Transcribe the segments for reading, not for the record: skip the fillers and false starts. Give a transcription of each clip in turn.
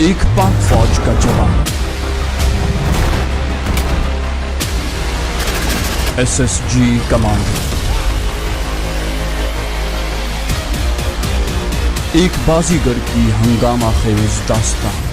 एक पाक फौज का जवान SSG कमांडो एक बाजीगर की हंगामा खेज दास्तान।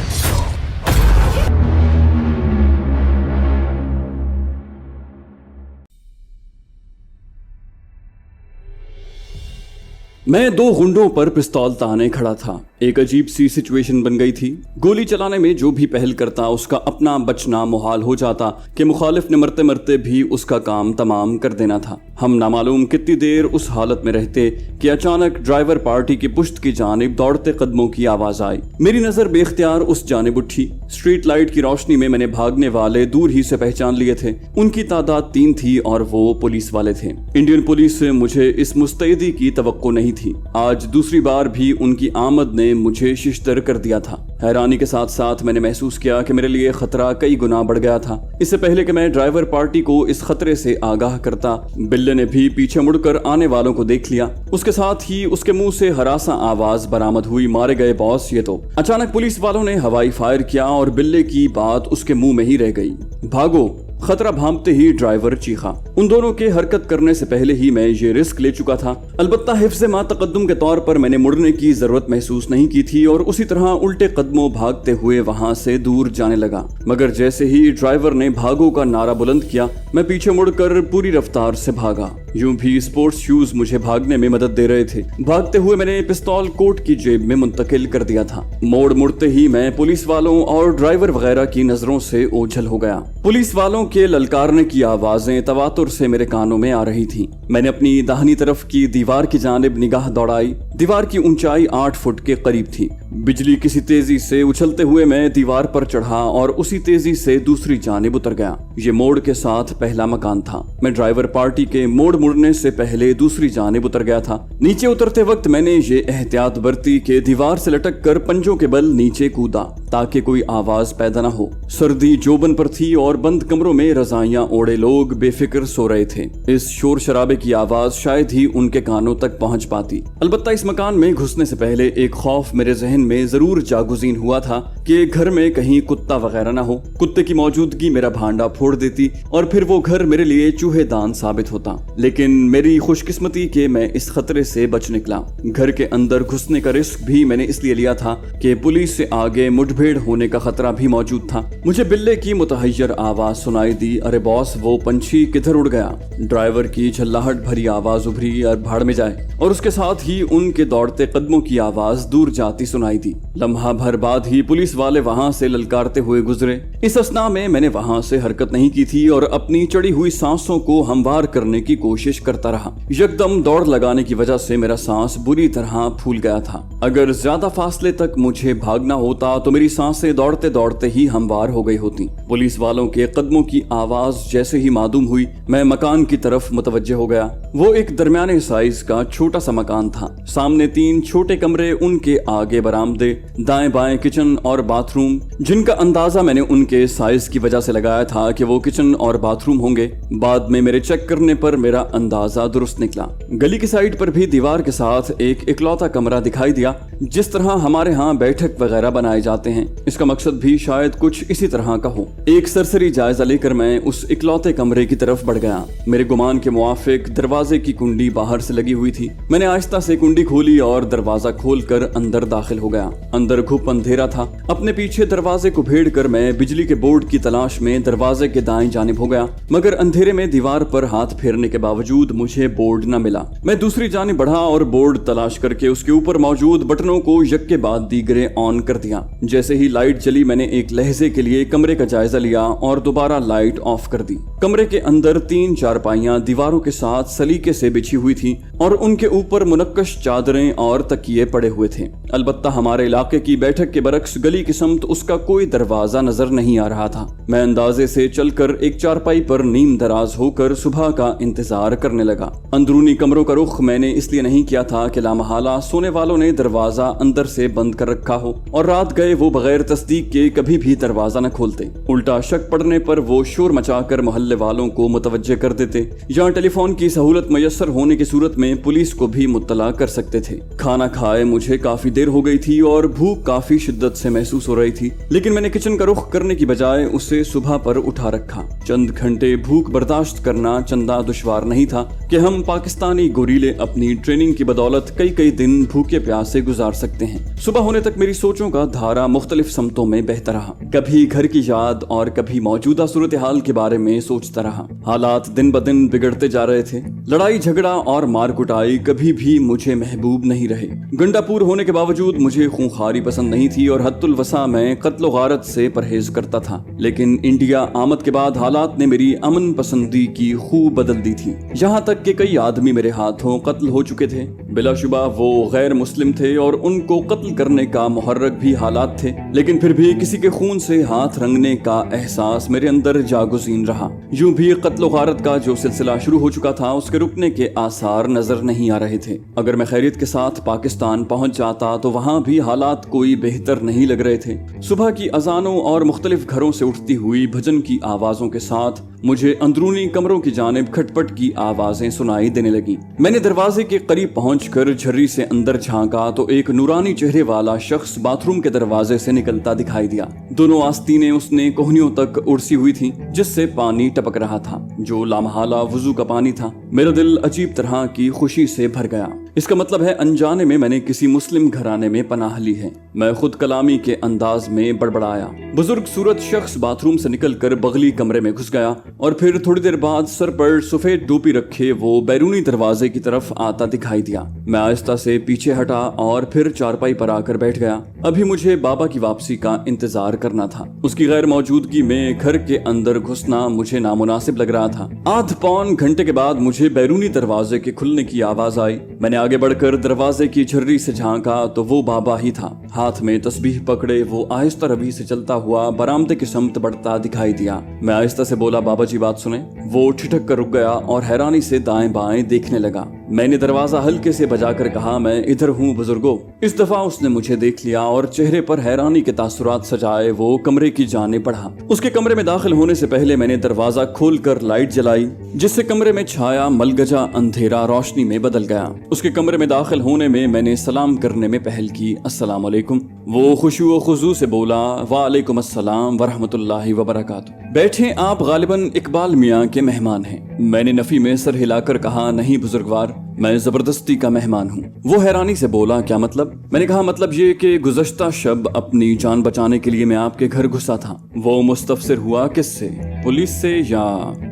मैं दो गुंडों पर पिस्तौल ताने खड़ा था। एक अजीब सी सिचुएशन बन गई थी। गोली चलाने में जो भी पहल करता उसका अपना बचना मुहाल हो जाता कि मुखालिफ ने मरते मरते भी उसका काम तमाम कर देना था। हम नामालूम कितनी देर उस हालत में रहते कि अचानक ड्राइवर पार्टी की पुश्त की जानिब दौड़ते कदमों की आवाज आई। मेरी नजर बेख्तियार उस जानिब उठी। स्ट्रीट लाइट की रोशनी में मैंने भागने वाले दूर ही से पहचान लिए थे। उनकी तादाद 3 थी और वो पुलिस वाले थे। इंडियन पुलिस से मुझे इस मुस्तैदी की तवक्को नहीं थी। आज दूसरी बार भी उनकी आमद ने मुझे शिश्तर कर दिया था। हैरानी के साथ साथ मैंने महसूस किया कि मेरे लिए खतरा कई गुना बढ़ गया था। इससे पहले कि मैं ड्राइवर पार्टी को इस खतरे से आगाह करता, बिल्ले ने भी पीछे मुड़कर आने वालों को देख लिया। उसके साथ ही उसके मुंह से हरासा आवाज बरामद हुई, मारे गए बॉस ये तो। अचानक पुलिस वालों ने हवाई फायर किया और बिल्ले की बात उसके मुंह में ही रह गई। भागो! खतरा भांपते ही ड्राइवर चीखा। उन दोनों के हरकत करने से पहले ही मैं ये रिस्क ले चुका था। अलबत्ता हिफ्ज़े मा तकद्दुम के तौर पर मैंने मुड़ने की जरूरत महसूस नहीं की थी और उसी तरह उल्टे कदमों भागते हुए वहां से दूर जाने लगा। मगर जैसे ही ड्राइवर ने भागो का नारा बुलंद किया, मैं पीछे मुड़कर पूरी रफ्तार से भागा। यूं भी स्पोर्ट्स शूज मुझे भागने में मदद दे रहे थे। भागते हुए मैंने पिस्तौल कोट की जेब में मुंतकिल कर दिया था। मोड़ मुड़ते ही मैं पुलिस वालों और ड्राइवर वगैरह की नजरों से ओझल हो गया। पुलिस वालों के ललकारने की आवाजें तवातुर से मेरे कानों में आ रही थीं। मैंने अपनी दाहिनी तरफ की दीवार की जानिब निगाह दौड़ाई। दीवार की ऊंचाई 8 फुट के करीब थी। बिजली किसी तेजी से उछलते हुए मैं दीवार पर चढ़ा और उसी तेजी से दूसरी जानिब उतर गया। ये मोड़ के साथ पहला मकान था। मैं ड्राइवर पार्टी के मोड़ मुड़ने से पहले दूसरी जानिब उतर गया था। नीचे उतरते वक्त मैंने ये एहतियात बरती कि दीवार से लटक कर पंजों के बल नीचे कूदा ताकि कोई आवाज पैदा न हो। सर्दी जोबन पर थी और बंद कमरों में रजाइयां ओढ़े लोग बेफिक्र सो रहे थे। इस शोर शराबे की आवाज शायद ही उनके कानों तक पहुंच पाती। अलबत्ता इस मकान में घुसने से पहले एक खौफ मेरे जहन में जरूर जागुज़ीन हुआ था कि घर में कहीं कुत्ता वगैरह ना हो। कुत्ते की मौजूदगी मेरा भांडा फोड़ देती और फिर वो घर मेरे लिए चूहेदान साबित होता। लेकिन मेरी खुशकिस्मती कि मैं इस खतरे से बच निकला। घर के अंदर घुसने का रिस्क भी मैंने इसलिए लिया था कि पुलिस से आगे मुठभेड़ होने का खतरा भी मौजूद था। मुझे बिल्ले की मुतहय्यर आवाज सुनाई दी, अरे बॉस, वो पंछी किधर उड़ गया? ड्राइवर की झल्लाहट भरी आवाज उभरी, और भाड़ में जाए। और उसके साथ ही उनके दौड़ते कदमों की आवाज दूर जाती सुनाई दी। लम्हा भर बाद ही पुलिस वाले वहां से ललकारते हुए गुजरे। इस असना में मैंने वहां से हरकत नहीं की थी और अपनी चढ़ी हुई सांसों को हमवार करने की कोशिश करता रहा। यकदम दौड़ लगाने की वजह से मेरा सांस बुरी तरह फूल गया था। अगर ज्यादा फासले तक मुझे भागना होता तो मेरी सांसें दौड़ते दौड़ते ही हमवार हो गई होती। पुलिस वालों के कदमों की आवाज जैसे ही मालूम हुई, मैं मकान की तरफ मुतवज्जे हो गया। वो एक दरमियाने साइज का छोटा सा मकान था। सामने 3 छोटे कमरे, उनके आगे बरामदे, दाएं बाएं किचन और बाथरूम, जिनका अंदाजा मैंने उनके साइज की वजह से लगाया था कि वो किचन और बाथरूम होंगे। बाद में मेरे चेक करने पर मेरा अंदाजा दुरुस्त निकला। गली की साइड पर भी दीवार के साथ एक इकलौता कमरा दिखाई दिया, जिस तरह हमारे यहाँ बैठक वगैरह बनाए जाते हैं। इसका मकसद भी शायद कुछ इसी तरह का हो। एक सरसरी जायजा लेकर मैं उस इकलौते कमरे की तरफ बढ़ गया। मेरे गुमान के मुआफिक दरवाजे की कुंडी बाहर से लगी हुई थी। मैंने आहिस्ता से कुंडी खोली और दरवाजा खोलकर अंदर दाखिल हो गया। अंदर घुप अंधेरा था। अपने पीछे दरवाजे को भेड़ कर मैं बिजली के बोर्ड की तलाश में दरवाजे के दाएं जानिब हो गया, मगर अंधेरे में दीवार पर हाथ फेरने के बावजूद मुझे बोर्ड न मिला। मैं दूसरी जानिब बढ़ा और बोर्ड तलाश करके उसके ऊपर मौजूद बटनों को यक के बाद दीगरे ऑन कर दिया। जैसे ही लाइट जली, मैंने एक लहजे के लिए कमरे का जायजा लिया और दोबारा लाइट ऑफ कर दी। कमरे के अंदर 3 चारपाइयां दीवारों के साथ सलीके से बिछी हुई थी और उनके ऊपर मुनक्कश चादरें और तकिए पड़े हुए थे। अलबत्ता हमारे इलाके की बैठक के बरक्स गली की समत उसका कोई दरवाजा नजर नहीं आ रहा था। मैं अंदाजे से चलकर एक चारपाई पर नीम दराज होकर सुबह का इंतजार करने लगा। अंदरूनी कमरों का रुख मैंने इसलिए नहीं किया था कि लामहला सोने वालों ने दरवाजा अंदर से बंद कर रखा हो और रात गए वो बगैर तस्दीक के कभी भी दरवाजा न खोलते। उल्टा शक पड़ने पर वो शोर मचाकर मोहल्ले वालों को मुतवज्जे कर देते या टेलीफोन की सहूलत मयसर होने की सूरत में पुलिस को भी मुत्तला कर सकते थे। खाना खाए मुझे काफी देर हो गई थी और भूख काफी शिद्दत से महसूस महसूस हो रही थी, लेकिन मैंने किचन का रुख करने की बजाय उसे सुबह पर उठा रखा। चंद घंटे भूख बर्दाश्त करना चंदा दुश्वार नहीं था कि हम पाकिस्तानी गोरीले अपनी ट्रेनिंग की बदौलत कई दिन भूखे प्यासे गुजार सकते हैं। सुबह होने तक मेरी सोचों का धारा मुख्तलिफ समतों में बहता रहा। कभी घर की याद और कभी मौजूदा सूरत हाल के बारे में सोचता रहा। हालात दिन ब दिन बिगड़ते जा रहे थे। लड़ाई झगड़ा और मार कुटाई कभी भी मुझे महबूब नहीं रहे। गंडापुर होने के बावजूद मुझे खूंखारी पसंद नहीं थी और हद्दुल वसा में कत्ल गारत से परहेज करता था। लेकिन इंडिया आमद के बाद हालात ने मेरी अमन पसंदी की खूब बदल दी थी। यहाँ तक कि कई आदमी मेरे हाथों कत्ल हो चुके थे। बिलाशुबा वो गैर मुस्लिम थे और उनको कत्ल करने का मुहर्रक भी हालात थे, लेकिन फिर भी किसी के खून से हाथ रंगने का एहसास मेरे अंदर जागुज़ीन रहा। यूं भी कत्ल गारत का जो सिलसिला शुरू हो चुका था उसके रुकने के आसार नजर नहीं आ रहे थे। अगर मैं खैरियत के साथ पाकिस्तान पहुंच जाता तो वहां भी हालात कोई बेहतर नहीं लग रहे थे। सुबह की अजानों और मुख्तलिफ घरों से उठती हुई भजन की आवाजों के साथ मुझे अंदरूनी कमरों की जानिब खटपट की आवाजें सुनाई देने लगी। मैंने दरवाजे के करीब पहुंचकर झर्री से अंदर झांका तो एक नूरानी चेहरे वाला शख्स बाथरूम के दरवाजे से निकलता दिखाई दिया। दोनों आस्तीनें उसने कोहनियों तक उड़सी हुई थी, जिससे पानी टपक रहा था, जो लामहाला वुजू का पानी था। मेरा दिल अजीब तरह की खुशी से भर गया। इसका मतलब है अनजाने में मैंने किसी मुस्लिम घराने में पनाह ली है। मैं खुद कलामी के अंदाज में बड़बड़ाया। बुजुर्ग सूरत शख्स बाथरूम से निकलकर बगली कमरे में घुस गया और फिर थोड़ी देर बाद सर पर सफेद टोपी रखे वो बैरूनी दरवाजे की तरफ आता दिखाई दिया। मैं आहिस्ता से पीछे हटा और फिर चारपाई पर आकर बैठ गया। अभी मुझे बाबा की वापसी का इंतजार करना था। उसकी गैर मौजूदगी में घर के अंदर घुसना मुझे नामुनासिब लग रहा था। आध पौन घंटे के बाद मुझे बैरूनी दरवाजे के खुलने की आवाज आई। मैंने आगे बढ़कर दरवाजे की झर्री से झांका तो वो बाबा ही था। हाथ में तस्बीह पकड़े वो आहिस्ता रवी से चलता हुआ बरामदे की समत बढ़ता दिखाई दिया। मैं आहिस्ता से बोला, बाबा जी बात सुने। वो ठिठक कर रुक गया और हैरानी से दाएं बाएं देखने लगा। मैंने दरवाजा हल्के से बजाकर कहा, मैं इधर हूँ बुजुर्गो। इस दफा उसने मुझे देख लिया और चेहरे पर हैरानी के तासुरात सजाए वो कमरे की जाने बढ़ा। उसके कमरे में दाखिल होने से पहले मैंने दरवाजा खोलकर लाइट जलाई, जिससे कमरे में छाया मलगजा अंधेरा रोशनी में बदल गया। उसके कमरे में दाखिल होने में मैंने सलाम करने में पहल की, अस्सलाम वालेकुम। वो खुशू व खुजू से बोला, वालेकुम अस्सलाम वरहमतुल्लाहि वबरकातुहू। बैठे, आप गालिबन इकबाल मियाँ के मेहमान हैं। मैंने नफी में सर हिलाकर कहा, नहीं बुजुर्गवार, मैं जबरदस्ती का मेहमान हूँ। वो हैरानी से बोला, क्या मतलब? मैंने कहा, मतलब ये कि गुज़श्ता शब अपनी जान बचाने के लिए मैं आपके घर घुसा था। वो मुस्तफसिर हुआ, किससे? पुलिस से? या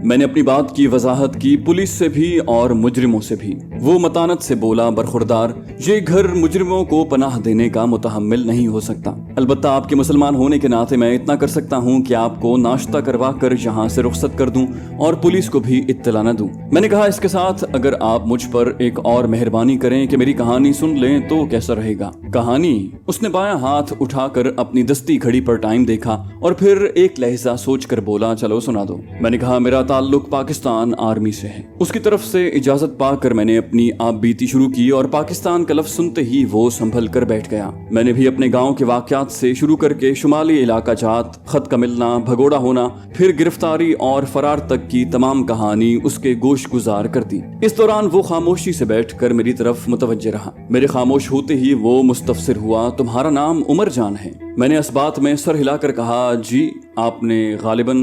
मैंने अपनी बात की वजाहत की, पुलिस से भी और मुजरिमों से भी। वो मतानत से बोला, बरखुरदार, ये घर मुजरिमों को पनाह देने का मुतहम्मिल नहीं हो सकता। अलबत्ता आपके मुसलमान होने के नाते मैं इतना कर सकता हूँ कि आपको नाश्ता करवा कर यहाँ से रुखसत कर दूं और पुलिस को भी इत्तला न दूं। मैंने कहा, इसके साथ अगर आप मुझ पर एक और मेहरबानी करें कि मेरी कहानी सुन लें तो कैसा रहेगा? कहानी? उसने बायां हाथ उठाकर अपनी दस्ती घड़ी पर टाइम देखा और फिर एक लहजा सोचकर बोला, चलो सुना दो। मैंने कहा, मेरा ताल्लुक पाकिस्तान आर्मी से है। उसकी तरफ से इजाजत पाकर मैंने अपनी आप बीती शुरू की और पाकिस्तान का लफ्ज सुनते ही वो संभल कर बैठ गया। मैंने भी अपने गाँव के वाकयात से शुरू करके शुमाली इलाका जात, खत का मिलना, भगोड़ा होना, फिर गिरफ्तारी और फरार तक की तमाम कहानी उसके गोश गुजार कर दी। इस दौरान वो खामोशी से बैठकर मेरी तरफ मुतवज्जे रहा। मेरे खामोश होते ही वो मुस्तफसिर हुआ, तुम्हारा नाम उमर जान है? मैंने इस बात में सर हिलाकर कहा, जी। आपने गालिबन?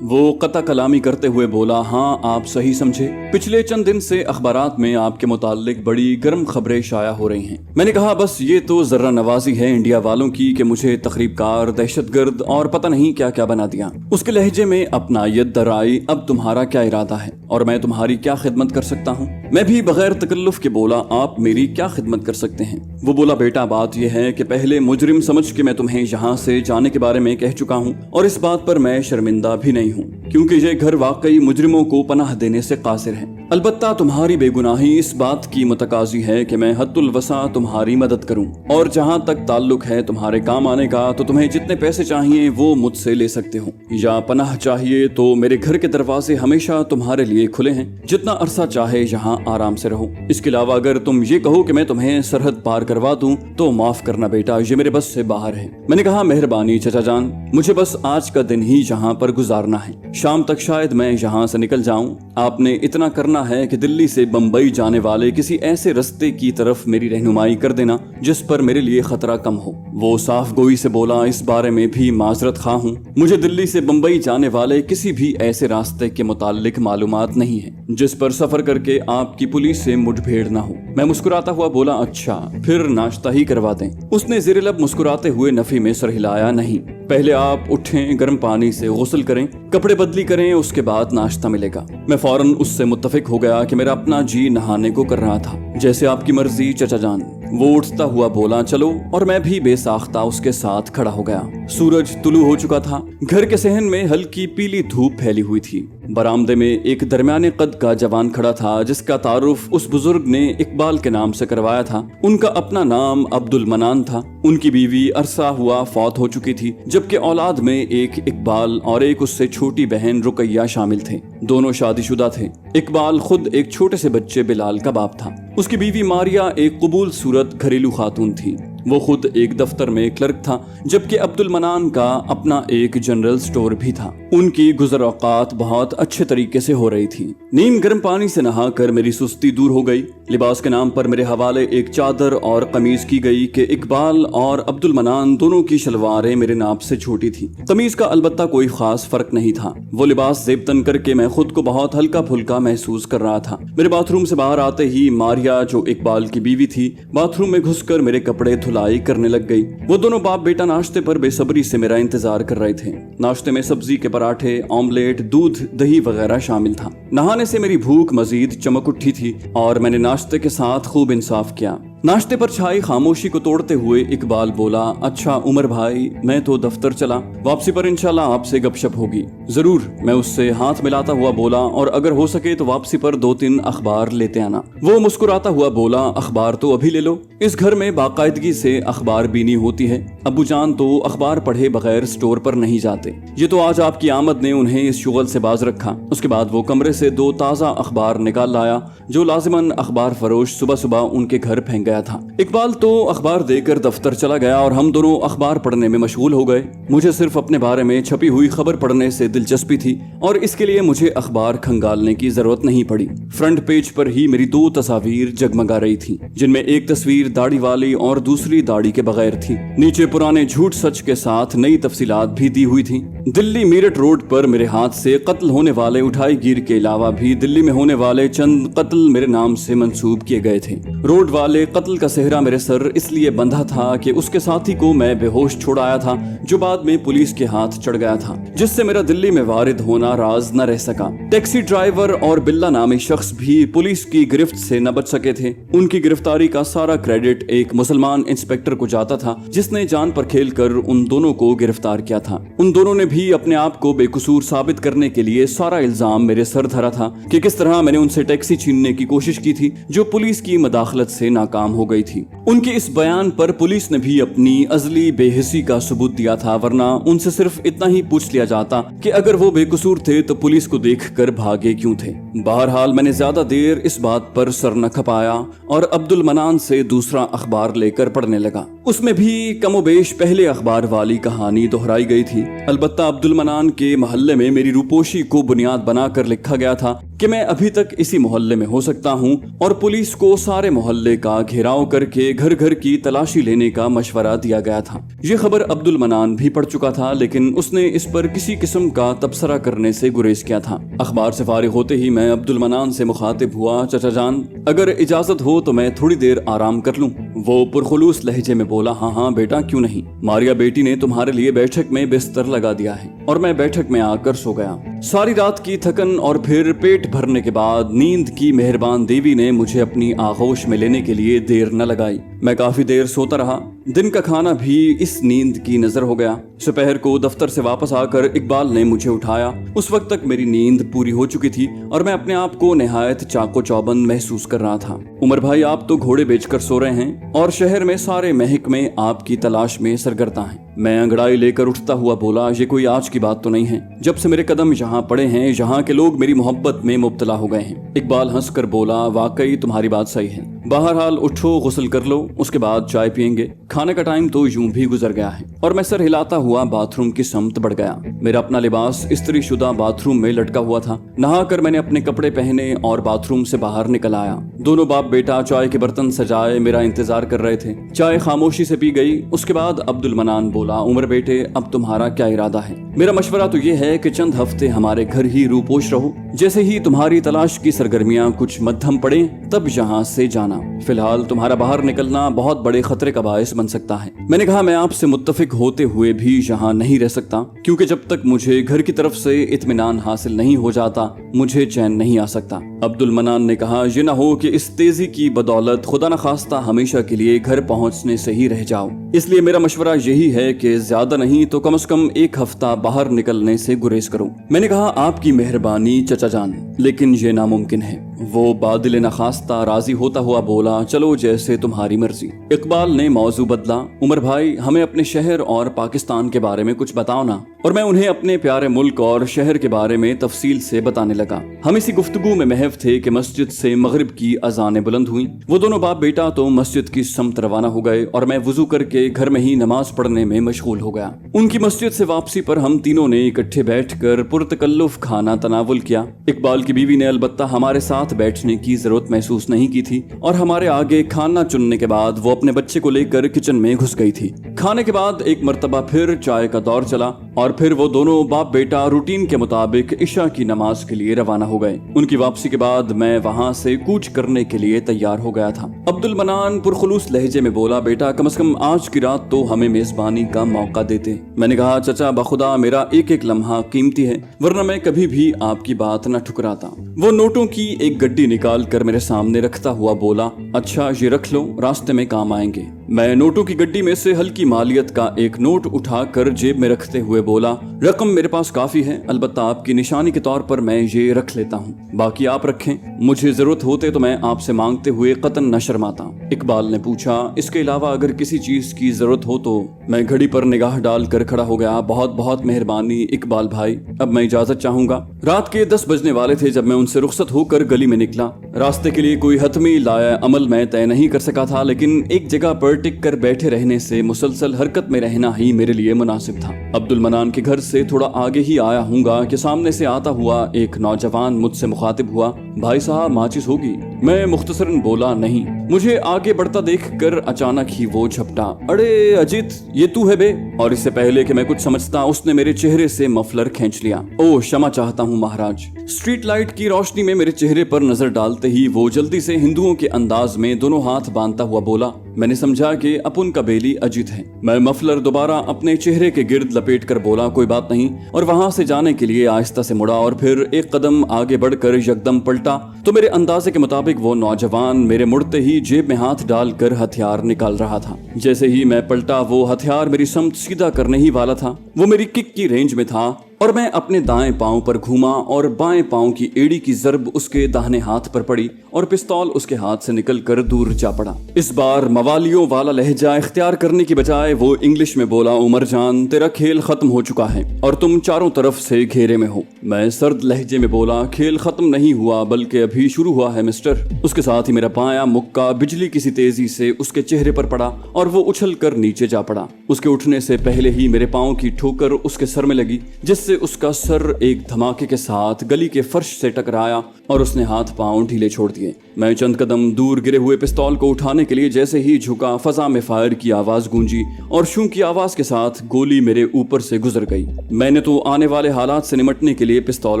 वो कता कलामी करते हुए बोला, हाँ आप सही समझे। पिछले चंद दिन से अखबारात में आपके मुताल्लिक बड़ी गर्म खबरें शाया हो रही हैं। मैंने कहा, बस ये तो जर्रा नवाजी है इंडिया वालों की कि मुझे तखरीबकार, दहशतगर्द और पता नहीं क्या क्या बना दिया। उसके लहजे में अपना यद दराई, अब तुम्हारा क्या इरादा है और मैं तुम्हारी क्या खिदमत कर सकता हूँ? मैं भी बगैर तकल्लुफ के बोला, आप मेरी क्या खिदमत कर सकते हैं? वो बोला, बेटा बात यह है कि पहले मुजरिम समझ के मैं तुम्हें यहाँ से जाने के बारे में कह चुका हूँ और इस बात पर मैं शर्मिंदा भी नहीं हूँ, क्योंकि ये घर वाकई मुजरिमों को पनाह देने से कासिर है। अलबत्ता तुम्हारी बेगुनाही इस बात की मुतकाजी है कि मैं हद्दुल वसा तुम्हारी मदद करूं और जहां तक ताल्लुक है तुम्हारे काम आने का तो तुम्हें जितने पैसे चाहिए वो मुझसे ले सकते हो, या पनाह चाहिए तो मेरे घर के दरवाजे हमेशा तुम्हारे लिए खुले हैं, जितना अरसा चाहे यहाँ आराम से रहो। इसके अलावा अगर तुम ये कहो कि मैं तुम्हें सरहद पार करवा दूं तो माफ करना बेटा, ये मेरे बस से बाहर है। मैंने कहा मेहरबानी चचा जान, मुझे बस आज का दिन ही यहाँ पर गुजारना है, शाम तक शायद मैं यहाँ से निकल जाऊं। आपने इतना करना है कि दिल्ली से बम्बई जाने वाले किसी ऐसे रास्ते की तरफ मेरी रहनुमाई कर देना जिस पर मेरे लिए खतरा कम हो। वो साफ गोई से बोला, इस बारे में भी माजरत खा हूँ, मुझे दिल्ली से बम्बई जाने वाले किसी भी ऐसे रास्ते के मुतालिक मालूमात नहीं है जिस पर सफर करके आपकी पुलिस से मुठभेड़ ना हो। मैं मुस्कुराता हुआ बोला, अच्छा फिर नाश्ता ही करवा दें। उसने ज़ेरे लब मुस्कुराते हुए नफी में सर हिलाया, नहीं, पहले आप उठें, गर्म पानी से गुस्ल करें, कपड़े बदली करें, उसके बाद नाश्ता मिलेगा। मैं फौरन उससे मुत्तफिक हो गया कि मेरा अपना जी नहाने को कर रहा था। जैसे आपकी मर्जी चचा जान। वो उठता हुआ बोला, चलो, और मैं भी बेसाख्ता उसके साथ खड़ा हो गया। सूरज तुलू हो चुका था। घर के सहन में हल्की पीली धूप फैली हुई थी। बरामदे में एक दरमियाने कद का जवान खड़ा था जिसका तारुफ उस बुजुर्ग ने इकबाल के नाम से करवाया था। उनका अपना नाम अब्दुल मनान था। उनकी बीवी अरसा हुआ फौत हो चुकी थी, जबकि औलाद में एक इकबाल और एक उससे छोटी बहन रुकैया शामिल थे। दोनों शादीशुदा थे। इकबाल खुद एक छोटे से बच्चे बिलाल का बाप था। उसकी बीवी मारिया एक कबूल सूरत घरेलू खातून थी। वो खुद एक दफ्तर में क्लर्क था, जबकि अब्दुल मनान का अपना एक जनरल स्टोर भी था। उनकी गुजर औकात बहुत अच्छे तरीके से हो रही थी। नीम गर्म पानी से नहाकर मेरी सुस्ती दूर हो गई। लिबास के नाम पर मेरे हवाले एक चादर और कमीज की गई कि इकबाल और अब्दुल मनान दोनों की शलवारें मेरे नाप से छोटी थी। कमीज का अलबत्ता कोई खास फर्क नहीं था। वो लिबास जेबतन करके मैं खुद को बहुत हल्का फुल्का महसूस कर रहा था। मेरे बाथरूम से बाहर आते ही मारिया, जो इकबाल की बीवी थी, बाथरूम में घुसकर मेरे कपड़े धुलाई करने लग गई। वो दोनों बाप बेटा नाश्ते पर बेसब्री से मेरा इंतजार कर रहे थे। नाश्ते में सब्जी के पराठे, ऑमलेट, दूध, दही वगैरह शामिल था। नहाने से मेरी भूख मजीद चमक उठी थी और मैंने नाश्ते के साथ खूब इंसाफ किया। नाश्ते पर छाई खामोशी को तोड़ते हुए इकबाल बोला, अच्छा उमर भाई, मैं तो दफ्तर चला, वापसी पर इंशाल्लाह आपसे गपशप होगी। जरूर, मैं उससे हाथ मिलाता हुआ बोला, और अगर हो सके तो वापसी पर 2-3 अखबार लेते आना। वो मुस्कुराता हुआ बोला, अखबार तो अभी ले लो, इस घर में बाकायदगी से अखबार बीनी होती है। अब्बू जान तो अखबार पढ़े बगैर स्टोर पर नहीं जाते। ये तो आज आपकी आमद ने उन्हें इस शुगल से बाज रखा। उसके बाद वो कमरे से 2 ताज़ा अखबार निकाल लाया जो लाजिमन अखबार फरोश सुबह सुबह उनके घर फेंक गया था। इकबाल तो अखबार देकर दफ्तर चला गया और हम दोनों अखबार पढ़ने में मशगूल हो गए। मुझे सिर्फ अपने बारे में छपी हुई खबर पढ़ने से दिलचस्पी थी और इसके लिए मुझे अखबार खंगालने की जरूरत नहीं पड़ी। फ्रंट पेज पर ही मेरी 2 तस्वीर जगमगा रही थी, जिनमें एक तस्वीर दाढ़ी वाली और दूसरी दाढ़ी के बगैर थी। नीचे पुराने झूठ सच के साथ नई तफसीलात भी दी हुई थी। दिल्ली मीरठ रोड पर मेरे हाथ से कत्ल होने वाले उठाई गिर के अलावा भी दिल्ली में होने वाले चंद कत्ल मेरे नाम से मंसूब किए गए थे। रोड वाले कत्ल का सेहरा मेरे सर इसलिए बंधा था कि उसके साथी को मैं बेहोश छोड़ाया था, जो बाद में पुलिस के हाथ चढ़ गया था, जिससे मेरा दिल्ली में वारिद होना राज न रह सका। टैक्सी ड्राइवर और बिल्ला नामी शख्स भी पुलिस की गिरफ्त से न बच सके थे। उनकी गिरफ्तारी का सारा क्रेडिट एक मुसलमान इंस्पेक्टर को जाता था, जिसने जान पर खेल कर उन दोनों को गिरफ्तार किया था। उन दोनों ने भी अपने आप को बेकसूर साबित करने के लिए सारा इल्जाम मेरे सर धरा था कि किस तरह मैंने उनसे टैक्सी छीनने की कोशिश की थी, जो पुलिस की मदाखलत से नाकाम हो गई थी। उनके इस बयान पर पुलिस ने भी अपनी अजली बेहिसी का सबूत दिया था, वरना उनसे सिर्फ इतना ही पूछ लिया जाता कि अगर वो बेकसूर थे तो पुलिस को देखकर भागे क्यों थे। बहरहाल मैंने ज्यादा देर इस बात पर सर न खपाया और अब्दुल मनान से दूसरा अखबार लेकर पढ़ने लगा। उसमें भी कमोबेश पहले अखबार वाली कहानी दोहराई गई थी। अलबत्ता अब्दुल मनान के मोहल्ले में मेरी रूपोशी को बुनियाद बनाकर लिखा गया था कि मैं अभी तक इसी मोहल्ले में हो सकता हूँ और पुलिस को सारे मोहल्ले का घेराव करके घर घर की तलाशी लेने का मशवरा दिया गया था। ये खबर अब्दुल मनान भी पढ़ चुका था, लेकिन उसने इस पर किसी किस्म का तबसरा करने से गुरेज किया था। अखबार से फारिग होते ही मैं अब्दुल मनान से मुखातिब हुआ, चचा जान, अगर इजाजत हो तो मैं थोड़ी देर आराम कर लूं। वो पुरखुलूस लहजे में बोला, हाँ हाँ बेटा, क्यों नहीं। मारिया बेटी ने तुम्हारे लिए बैठक में बिस्तर लगा दिया है। और मैं बैठक में आकर सो गया। सारी रात की थकन और फिर पेट भरने के बाद नींद की मेहरबान देवी ने मुझे अपनी आगोश में लेने के लिए देर न लगाई। मैं काफी देर सोता रहा। दिन का खाना भी इस नींद की नजर हो गया। दोपहर को दफ्तर से वापस आकर इकबाल ने मुझे उठाया। उस वक्त तक मेरी नींद पूरी हो चुकी थी और मैं अपने आप को निहायत चाको चौबंद महसूस कर रहा था। उमर भाई, आप तो घोड़े बेचकर सो रहे हैं और शहर में सारे महकमे आपकी तलाश में सरगर्दा हैं। मैं अंगड़ाई लेकर उठता हुआ बोला, ये कोई आज की बात तो नहीं है। जब से मेरे कदम यहाँ पड़े हैं, यहाँ के लोग मेरी मोहब्बत में मुब्तला हो गए हैं। इकबाल हंसकर बोला, वाकई तुम्हारी बात सही है। बहरहाल उठो, गुस्ल कर लो, उसके बाद चाय पियेंगे। खाने का टाइम तो यूं भी गुजर गया है और मैं सर हिलाता हुआ बाथरूम की समत बढ़ गया। मेरा अपना लिबास इस्त्री शुदा बाथरूम में लटका हुआ था। नहाकर मैंने अपने कपड़े पहने और बाथरूम से बाहर निकल आया। दोनों बाप बेटा चाय के बर्तन सजाए मेरा इंतजार कर रहे थे। चाय खामोशी से पी गई। उसके बाद अब्दुल मनान बोला, उमर बेटे, अब तुम्हारा क्या इरादा है? मेरा मशवरा तो ये है कि चंद हफ्ते हमारे घर ही रूपोश रहो। जैसे ही तुम्हारी तलाश की सरगर्मियां कुछ मध्यम पड़े तब यहाँ से जाना। फिलहाल तुम्हारा बाहर निकलना बहुत बड़े खतरे का बायस बन सकता है। मैंने कहा, मैं आपसे मुत्तफिक होते हुए भी यहाँ नहीं रह सकता, क्योंकि जब तक मुझे घर की तरफ से इत्मीनान हासिल नहीं हो जाता मुझे चैन नहीं आ सकता। अब्दुल मनान ने कहा, ये ना हो कि इस तेजी की बदौलत खुदा न खास्ता हमेशा के लिए घर पहुंचने से ही रह जाओ। इसलिए मेरा मशवरा यही है कि ज्यादा नहीं तो कम से कम एक हफ्ता बाहर निकलने से गुरेज करो। मैंने कहा, आपकी मेहरबानी चचा जान, लेकिन ये नामुमकिन है। वो बादिल नखास्ता राजी होता हुआ बोला, चलो जैसे तुम्हारी मर्जी। इकबाल ने मौजू बदला, उमर भाई, हमें अपने शहर और पाकिस्तान के बारे में कुछ बताओ ना। और मैं उन्हें अपने प्यारे मुल्क और शहर के बारे में तफसील से बताने लगा। हम इसी गुफ्तगू में महव थे कि मस्जिद से मगरिब की अजानें बुलंद हुई। वो दोनों बाप बेटा तो मस्जिद की समत रवाना हो गए और मैं वुजू करके घर में ही नमाज पढ़ने में मशगूल हो गया। उनकी मस्जिद से वापसी पर हम तीनों ने इकट्ठे बैठकर पुरतकल्लुफ खाना तनावुल किया। इकबाल की बीवी ने अलबत्ता हमारे साथ बैठने की जरूरत महसूस नहीं की थी और हमारे आगे खाना चुनने के बाद वो अपने बच्चे को लेकर किचन में घुस गई थी। खाने के बाद एक मर्तबा फिर चाय का दौर चला और फिर वो दोनों बाप बेटा रूटीन के मुताबिक इशा की नमाज के लिए रवाना हो गए। उनकी वापसी के बाद मैं वहाँ से कूच करने के लिए तैयार हो गया था। अब्दुल मनान पुरखुलूस लहजे में बोला, बेटा, कम से कम आज की रात तो हमें मेजबानी का मौका देते। मैंने कहा, चचा बखुदा, मेरा एक एक लम्हा कीमती है, वरना मैं कभी भी आपकी बात न ठुकराता। वो नोटों की एक गड्डी निकाल कर मेरे सामने रखता हुआ बोला, अच्छा ये रख लो, रास्ते में काम आएंगे। मैं नोटों की गड्डी में से हल्की मालियत का एक नोट उठाकर जेब में रखते हुए बोला, रकम मेरे पास काफी है, अलबत्ता आपकी निशानी के तौर पर मैं ये रख लेता हूँ, बाकी आप रखें, मुझे जरूरत होते तो मैं आपसे मांगते हुए कतन न शर्माता। इकबाल ने पूछा, इसके अलावा अगर किसी चीज की जरूरत हो तो? मैं घड़ी पर निगाह डालकर खड़ा हो गया। बहुत बहुत मेहरबानी इकबाल भाई, अब मैं इजाजत चाहूंगा। रात के 10 बजने वाले थे जब मैं उनसे रुखसत होकर गली में निकला। रास्ते के लिए कोई हतमी लाया अमल मैं तय नहीं कर सका था, लेकिन एक जगह पर टिक कर बैठे रहने से मुसलसल हरकत में रहना ही मेरे लिए मुनासिब था। अब्दुल मनान के घर से थोड़ा आगे ही आया हूँगा कि सामने से आता हुआ एक नौजवान मुझसे मुखातिब हुआ, भाई साहब माचिस होगी? मैं मुख्तसरन बोला, नहीं। मुझे आगे बढ़ता देखकर अचानक ही वो झपटा, अरे अजीत, ये तू है बे? और इससे पहले कि मैं कुछ समझता उसने मेरे चेहरे से मफलर खींच लिया। ओह क्षमा चाहता हूँ महाराज। स्ट्रीट लाइट की रोशनी में मेरे चेहरे पर नजर डालते ही वो जल्दी से हिंदुओं के अंदाज में दोनों हाथ बांधता हुआ बोला, मैंने समझा कि अपन का बेली अजीत है। मैं मफलर दोबारा अपने चेहरे के गिर्द लपेट कर बोला, कोई बात नहीं, और वहां से जाने के लिए आहिस्ता से मुड़ा और फिर एक कदम आगे बढ़कर यकदम पलटा तो मेरे अंदाजे के मुताबिक वो नौजवान मेरे मुड़ते ही जेब में हाथ डालकर हथियार निकाल रहा था। जैसे ही मैं पलटा वो हथियार मेरी समत सीधा करने ही वाला था। वो मेरी किक की रेंज में था और मैं अपने दाएं पांव पर घूमा और बाएं पांव की एड़ी की जरब उसके दाहिने हाथ पर पड़ी और पिस्तौल उसके हाथ से निकलकर दूर जा पड़ा। इस बार मवालियों वाला लहजा इख्तियार करने की बजाय वो इंग्लिश में बोला, उमर जान, तेरा खेल खत्म हो चुका है और तुम चारों तरफ से घेरे में हो। मैं सर्द लहजे में बोला, खेल खत्म नहीं हुआ बल्कि अभी शुरू हुआ है मिस्टर। उसके साथ ही मेरा बायां मुक्का बिजली किसी तेजी से उसके चेहरे पर पड़ा और वो उछल कर नीचे जा पड़ा। उसके उठने से पहले ही मेरे पांव की ठोकर उसके सर में लगी, जिससे उसका सर एक धमाके के साथ गली के फर्श से टकराया और उसने हाथ पांव ढीले छोड़ दिए। मैं चंद कदम दूर गिरे हुए पिस्तौल को उठाने के लिए जैसे ही झुका, फजा में फायर की आवाज गूंजी और शू की आवाज के साथ गोली मेरे ऊपर से गुजर गई। मैंने तो आने वाले हालात से निमटने के लिए पिस्तौल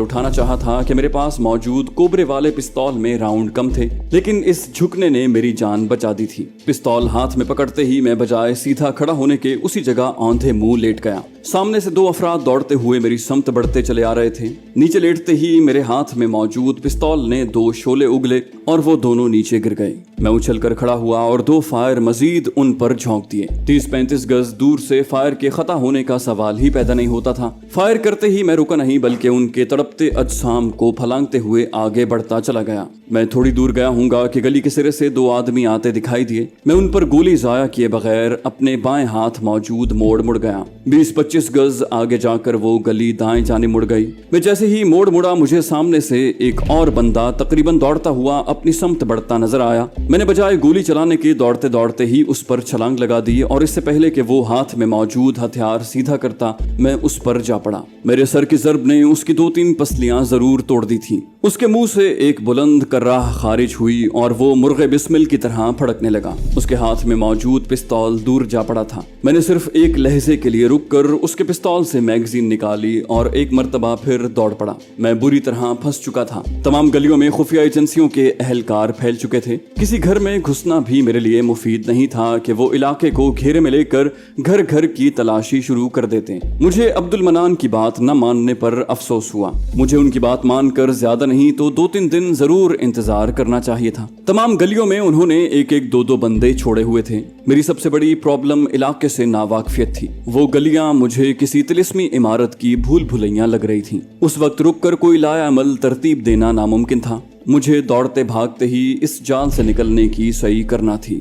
उठाना चाहा था कि मेरे पास मौजूद कोबरे वाले पिस्तौल में राउंड कम थे, लेकिन इस झुकने ने मेरी जान बचा दी थी। पिस्तौल हाथ में पकड़ते ही मैं बजाय सीधा खड़ा होने के उसी जगह औंधे मुंह लेट गया। सामने से 2 अफराद दौड़ते हुए मेरी समत बढ़ते चले आ रहे थे। नीचे लेटते ही मेरे हाथ में मौजूद पिस्तौल ने 2 शोले उगले और वो दोनों नीचे गिर गए। मैं उछल कर खड़ा हुआ और 2 फायर मजीद उन पर झोंक दिए। 30-35 गज दूर से फायर के खता होने का सवाल ही पैदा नहीं होता था। फायर करते ही मैं रुका नहीं बल्कि उनके तड़पते भटकते अजसाम को फलांगते हुए आगे बढ़ता चला गया। मैं थोड़ी दूर गया हूँगा कि गली के सिरे से दो आदमी आते दिखाई दिए। मैं उन पर गोली जाया किए बगैर अपने बाएं हाथ मौजूद मोड़ मुड़ गया। 20-25 गज आगे जाकर वो गली दाएं जाने मुड़ गई। मैं जैसे ही मोड़ मुड़ा, मुझे सामने से एक और बंदा तकरीबन दौड़ता हुआ अपनी समत बढ़ता नजर आया। मैंने बजाय गोली चलाने के दौड़ते दौड़ते ही उस पर छलांग लगा दी और इससे पहले कि वो हाथ में मौजूद हथियार सीधा करता, मैं उस पर जा पड़ा। मेरे सर की ज़रब ने उसकी 2-3 पसलियां जरूर तोड़ दी थी। उसके मुंह से एक बुलंद कर्राह खारिज हुई और वो मुर्गे बिस्मिल की तरह फड़कने लगा। उसके हाथ में मौजूद पिस्तौल दूर जा पड़ा था। मैंने सिर्फ एक लहजे के लिए रुककर उसके पिस्तौल से मैगजीन निकाली और एक मर्तबा फिर दौड़ पड़ा। मैं बुरी तरह फंस चुका था। तमाम गलियों में खुफिया एजेंसियों के अहलकार फैल चुके थे। किसी घर में घुसना भी मेरे लिए मुफीद नहीं था कि वो इलाके को घेरे में लेकर घर घर की तलाशी शुरू कर देते। मुझे अब्दुल मनान की बात न मानने पर अफसोस हुआ। मुझे उनकी बात मानकर ज्यादा नहीं तो 2-3 दिन जरूर इंतजार करना चाहिए था। तमाम गलियों में उन्होंने एक एक 2-2 बंदे छोड़े हुए थे। मेरी सबसे बड़ी प्रॉब्लम इलाके से नावाकिफियत थी। वो गलियां मुझे किसी तिलिस्मी इमारत की भूल भुलैया लग रही थी। उस वक्त रुककर कोई लायामल तरतीब देना नामुमकिन था। मुझे दौड़ते भागते ही इस जाल से निकलने की सही करना थी।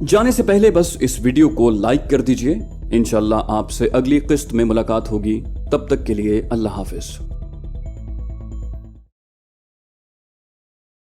जाने से पहले बस इस वीडियो को लाइक कर दीजिए। इंशाल्लाह आपसे अगली किस्त में मुलाकात होगी। तब तक के लिए अल्लाह हाफिज।